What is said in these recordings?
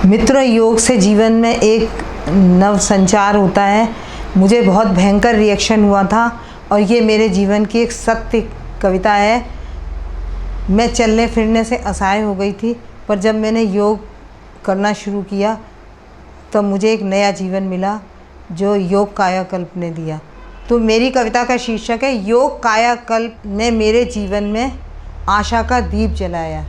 मित्रों, योग से जीवन में एक नव संचार होता है। मुझे बहुत भयंकर रिएक्शन हुआ था और ये मेरे जीवन की एक सत्य कविता है। मैं चलने फिरने से असहाय हो गई थी, पर जब मैंने योग करना शुरू किया तब मुझे एक नया जीवन मिला जो योग कायाकल्प ने दिया। तो मेरी कविता का शीर्षक है योग कायाकल्प ने मेरे जीवन में आशा का दीप जलाया।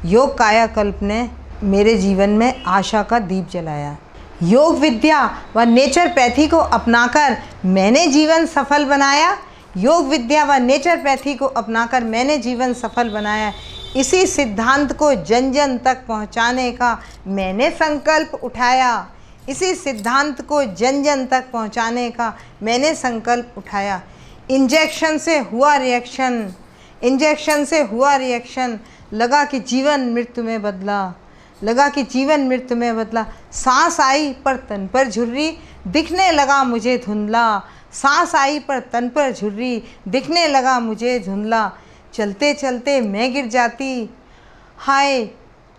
योग कायाकल्प ने मेरे जीवन में आशा का दीप जलाया। योग विद्या व नेचरपैथी को अपनाकर मैंने जीवन सफल बनाया। योग विद्या व नेचरपैथी को अपनाकर मैंने जीवन सफल बनाया। इसी सिद्धांत को जन जन तक पहुंचाने का मैंने संकल्प उठाया। इसी सिद्धांत को जन जन तक पहुंचाने का मैंने संकल्प उठाया। इंजेक्शन से हुआ रिएक्शन, लगा कि जीवन मृत्यु में बदला। सांस आई पर तन पर झुर्री, दिखने लगा मुझे धुंधला। सांस आई पर तन पर झुर्री, दिखने लगा मुझे धुंधला। चलते चलते मैं गिर जाती, हाय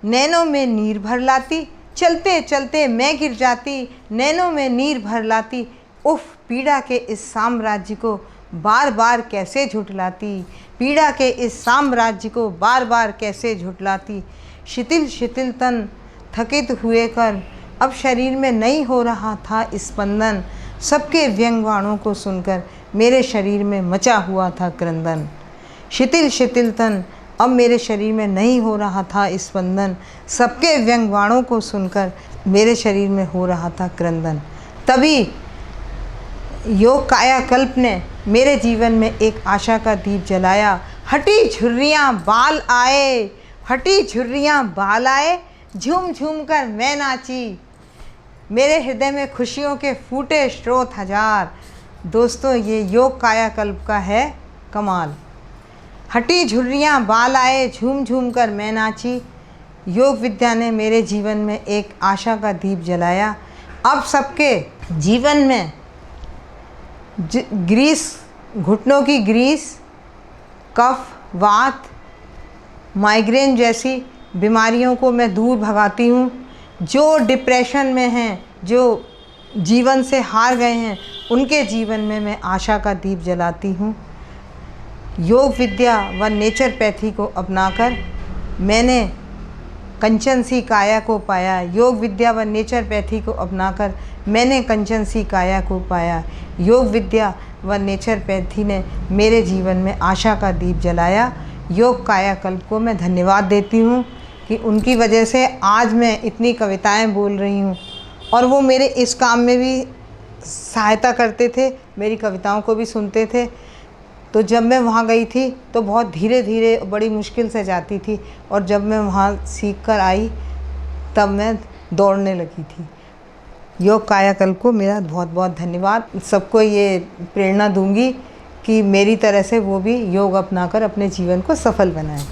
नैनों में नीर भर लाती। चलते चलते मैं गिर जाती, नैनों में नीर भर लाती। उफ, पीड़ा के इस साम्राज्य को बार बार कैसे झुठलाती। पीड़ा के इस साम्राज्य को बार बार कैसे झुठलाती। शिथिल तन थकित हुए कर अब शरीर में नहीं हो रहा था स्पंदन। सबके व्यंग्यवाणों को सुनकर मेरे शरीर में मचा हुआ था क्रंदन। शिथिल तन अब मेरे शरीर में नहीं हो रहा था स्पंदन। सबके व्यंग्यवाणों को सुनकर मेरे शरीर में हो रहा था क्रंदन। तभी योग कायाकल्प ने मेरे जीवन में एक आशा का दीप जलाया। हटी झुर्रियाँ बाल आए, झूम झूम कर मैं नाची। मेरे हृदय में खुशियों के फूटे स्रोत हजार। दोस्तों, ये योग कायाकल्प का है कमाल। हटी झुर्रियाँ बाल आए, झूम झूम कर मैं नाची। योग विद्या ने मेरे जीवन में एक आशा का दीप जलाया। अब सबके जीवन में घुटनों की ग्रीस, कफ, वात, माइग्रेन जैसी बीमारियों को मैं दूर भगाती हूँ। जो डिप्रेशन में हैं, जो जीवन से हार गए हैं, उनके जीवन में मैं आशा का दीप जलाती हूँ। योग विद्या व नेचरपैथी को अपनाकर मैंने कंचन सी काया को पाया। योग विद्या व नेचरपैथी को अपनाकर मैंने कंचन सी काया को पाया। योग विद्या व नेचरपैथी ने मेरे जीवन में आशा का दीप जलाया। योग कायाकल्प को मैं धन्यवाद देती हूँ कि उनकी वजह से आज मैं इतनी कविताएं बोल रही हूँ और वो मेरे इस काम में भी सहायता करते थे, मेरी कविताओं को भी सुनते थे। तो जब मैं वहाँ गई थी तो बहुत धीरे धीरे बड़ी मुश्किल से जाती थी और जब मैं वहाँ सीख कर आई तब मैं दौड़ने लगी थी। योग कायाकल्प को मेरा बहुत बहुत धन्यवाद। सबको ये प्रेरणा दूंगी कि मेरी तरह से वो भी योग अपनाकर अपने जीवन को सफल बनाएं।